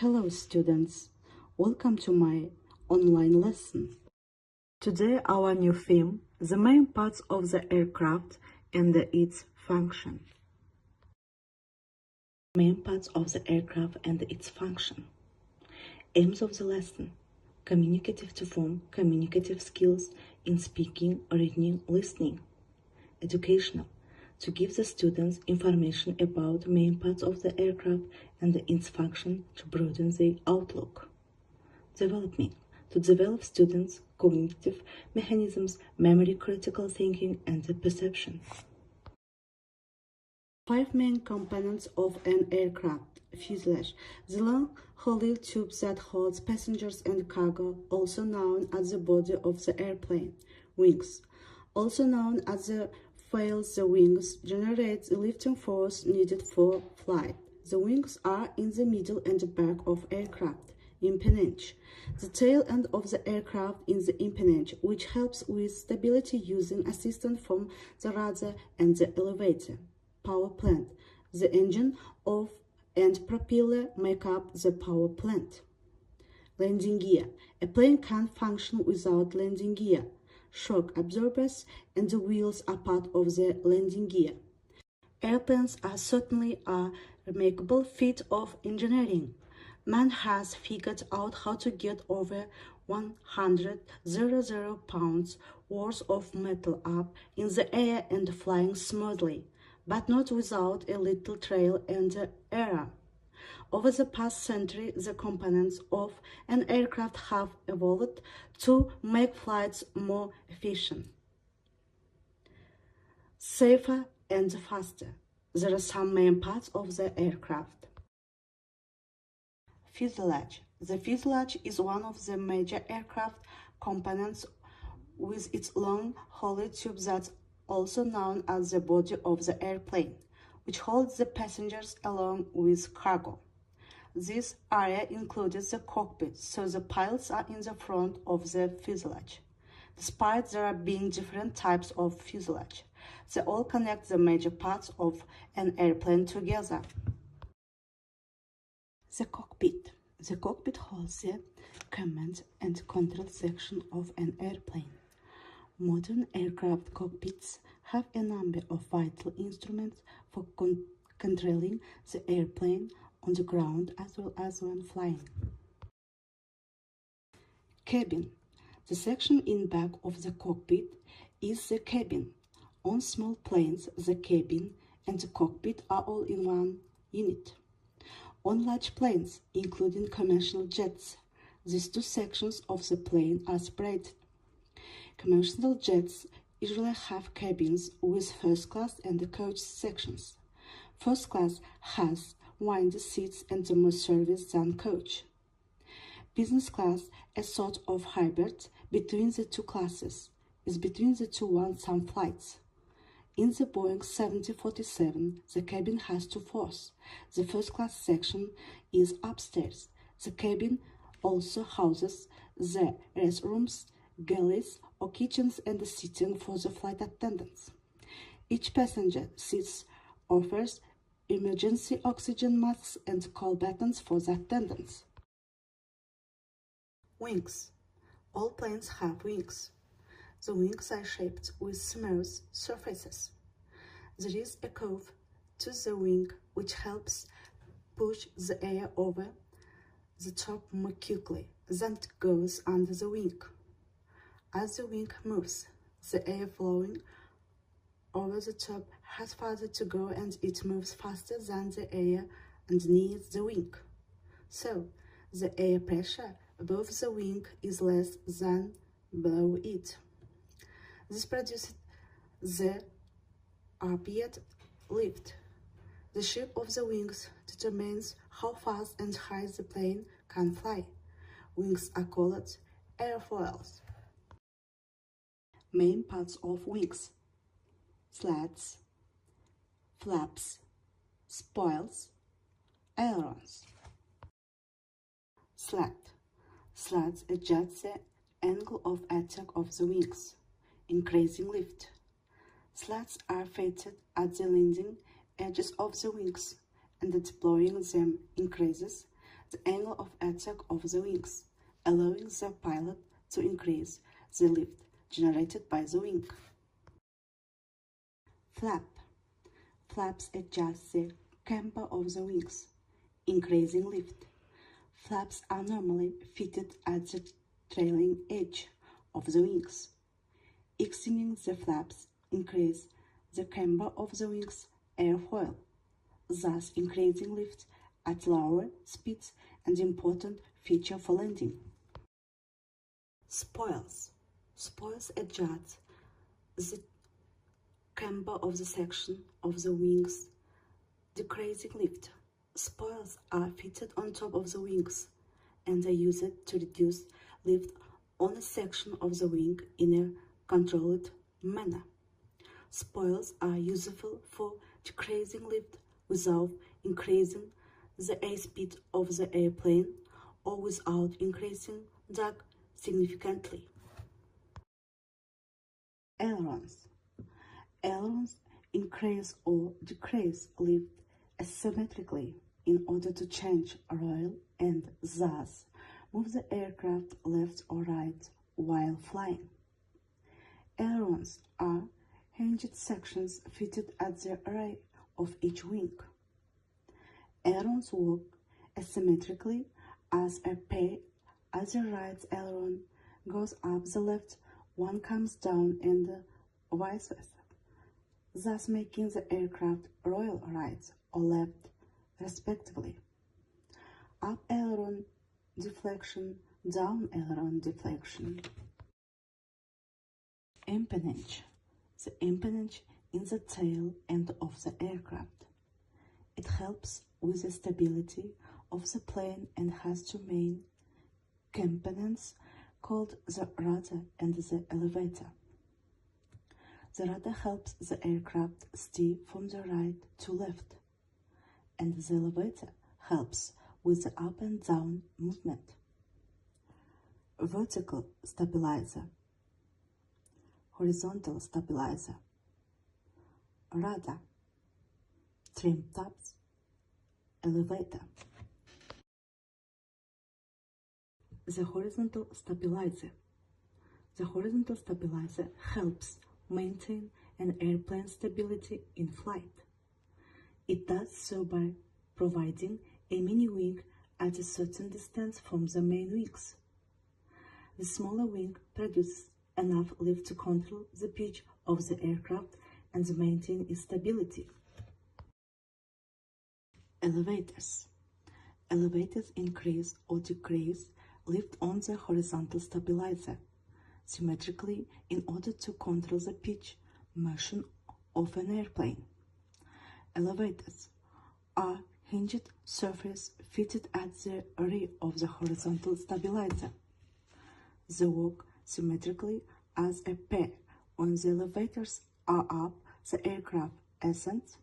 Hello students, welcome to my online lesson. Today our new theme, the main parts of the aircraft and its function. Main parts of the aircraft and its function. Aims of the lesson: communicative to form communicative skills in speaking, reading, listening. Educational, to give the students information about main parts of the aircraft and its function to broaden their outlook. Development, to develop students' cognitive mechanisms, memory, critical thinking, and perception. 5 main components of an aircraft. Fuselage, the long hollow tube that holds passengers and cargo, also known as the body of the airplane. Wings, also known as the fails the wings, generate the lifting force needed for flight. The wings are in the middle and back of aircraft. Empennage, the tail end of the aircraft in the empennage, which helps with stability using assistance from the rudder and the elevator. Power plant, the engine of and propeller make up the power plant. Landing gear, a plane can't function without landing gear. Shock absorbers and the wheels are part of the landing gear. Airplanes are certainly a remarkable feat of engineering. Man has figured out how to get over 100 pounds worth of metal up in the air and flying smoothly, but not without a little trial and error. Over the past century, the components of an aircraft have evolved to make flights more efficient, safer, and faster. There are some main parts of the aircraft. Fuselage. The fuselage is one of the major aircraft components with its long, hollow tube that's also known as the body of the airplane, which holds the passengers along with cargo. This area includes the cockpit, so the pilots are in the front of the fuselage. Despite there being different types of fuselage, they all connect the major parts of an airplane together. The cockpit. The cockpit holds the command and control section of an airplane. Modern aircraft cockpits have a number of vital instruments for controlling the airplane on the ground as well as when flying. Cabin. The section in back of the cockpit is the cabin. On small planes, the cabin and the cockpit are all in one unit. On large planes, including commercial jets, these two sections of the plane are separated. Commercial jets usually have cabins with first class and coach sections. First class has wider seats and more service than coach. Business class, a sort of hybrid between the two classes, is between the two on some flights. In the Boeing 747, the cabin has two floors. The first class section is upstairs. The cabin also houses the restrooms, galleys, or kitchens and the seating for the flight attendants. Each passenger seat offers emergency oxygen masks and call buttons for the attendants. Wings. All planes have wings. The wings are shaped with smooth surfaces. There is a curve to the wing which helps push the air over the top more quickly than it goes under the wing. As the wing moves, the air flowing over the top has farther to go and it moves faster than the air underneath the wing. So, the air pressure above the wing is less than below it. This produces the appropriate lift. The shape of the wings determines how fast and high the plane can fly. Wings are called airfoils. Main parts of wings: slats, flaps, spoils, ailerons. Slats adjust the angle of attack of the wings, increasing lift. Slats are fitted at the landing edges of the wings, and deploying them increases the angle of attack of the wings, allowing the pilot to increase the lift generated by the wing. Flap. Flaps adjust the camber of the wings, increasing lift. Flaps are normally fitted at the trailing edge of the wings. Extending the flaps increase the camber of the wings airfoil, thus increasing lift at lower speeds, and important feature for landing. Spoils. Spoils adjust the camber of the section of the wings, decreasing lift. Spoils are fitted on top of the wings and are used to reduce lift on a section of the wing in a controlled manner. Spoils are useful for decreasing lift without increasing the airspeed of the airplane or without increasing drag significantly. Ailerons. Ailerons increase or decrease lift asymmetrically in order to change roll and thus move the aircraft left or right while flying. Ailerons are hinged sections fitted at the array of each wing. Ailerons work asymmetrically as a pair. As the right aileron goes up, the left one comes down and vice versa, thus making the aircraft roll right or left respectively. Up aileron deflection, down aileron deflection. Empennage. The empennage in the tail end of the aircraft. It helps with the stability of the plane and has two main components called the rudder and the elevator. The rudder helps the aircraft steer from the right to left, and the elevator helps with the up and down movement. Vertical stabilizer, horizontal stabilizer, rudder, trim tabs, elevator. The horizontal stabilizer. The horizontal stabilizer helps maintain an airplane's stability in flight. It does so by providing a mini wing at a certain distance from the main wings. The smaller wing produces enough lift to control the pitch of the aircraft and maintain its stability. Elevators. Elevators increase or decrease lift on the horizontal stabilizer symmetrically in order to control the pitch motion of an airplane. Elevators are hinged surface fitted at the rear of the horizontal stabilizer. They work symmetrically as a pair. When the elevators are up, the aircraft ascends.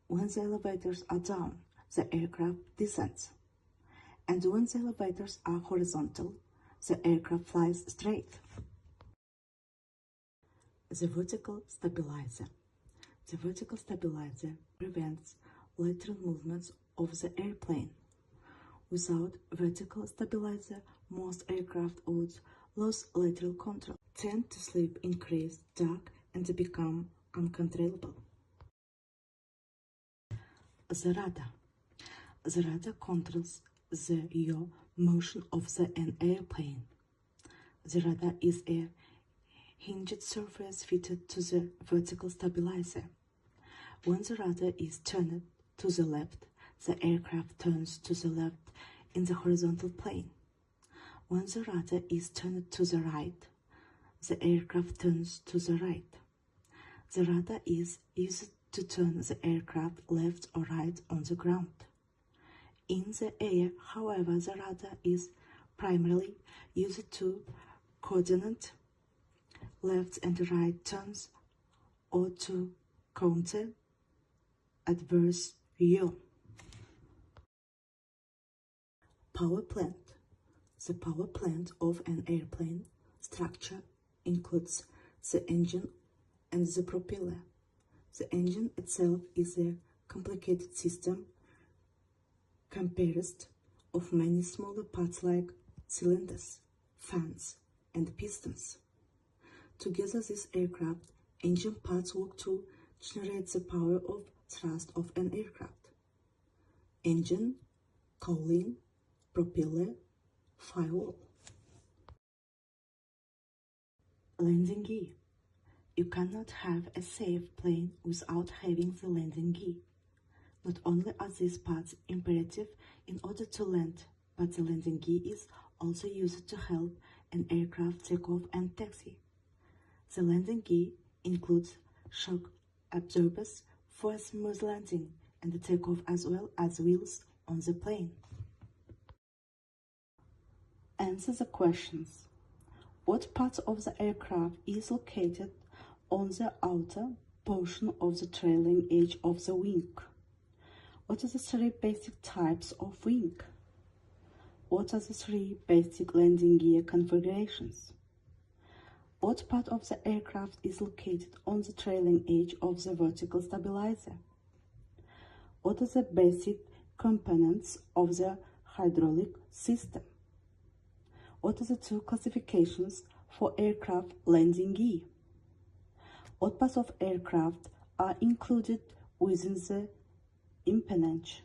When the elevators are down, the aircraft descends. And when the elevators are horizontal, the aircraft flies straight. The vertical stabilizer. The vertical stabilizer prevents lateral movements of the airplane. Without vertical stabilizer, most aircraft would lose lateral control, tend to slip, increase drag, and become uncontrollable. The rudder. The rudder controls the yaw motion of an airplane. The rudder is a hinged surface fitted to the vertical stabilizer. When the rudder is turned to the left, the aircraft turns to the left in the horizontal plane. When the rudder is turned to the right, the aircraft turns to the right. The rudder is used to turn the aircraft left or right on the ground. In the air, however, the rudder is primarily used to coordinate left and right turns or to counter adverse yaw. Power plant. The power plant of an airplane structure includes the engine and the propeller. The engine itself is a complicated system comprised of many smaller parts like cylinders, fans, and pistons. Together, these aircraft engine parts work to generate the power of thrust of an aircraft. Engine, cowling, propeller, firewall. Landing gear. You cannot have a safe plane without having the landing gear. Not only are these parts imperative in order to land, but the landing gear is also used to help an aircraft take off and taxi. The landing gear includes shock absorbers for a smooth landing and the takeoff, as well as wheels on the plane. Answer the questions. What part of the aircraft is located on the outer portion of the trailing edge of the wing? What are the three basic types of wing? What are the three basic landing gear configurations? What part of the aircraft is located on the trailing edge of the vertical stabilizer? What are the basic components of the hydraulic system? What are the two classifications for aircraft landing gear? What parts of aircraft are included within the empennage?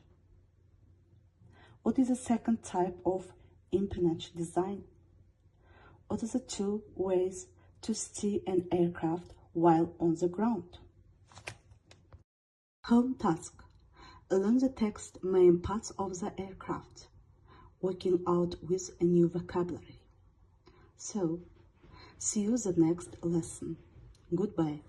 What is the second type of empennage design? What are the two ways to steer an aircraft while on the ground? Home task. Learn the text main parts of the aircraft, working out with a new vocabulary. So, see you the next lesson. Goodbye.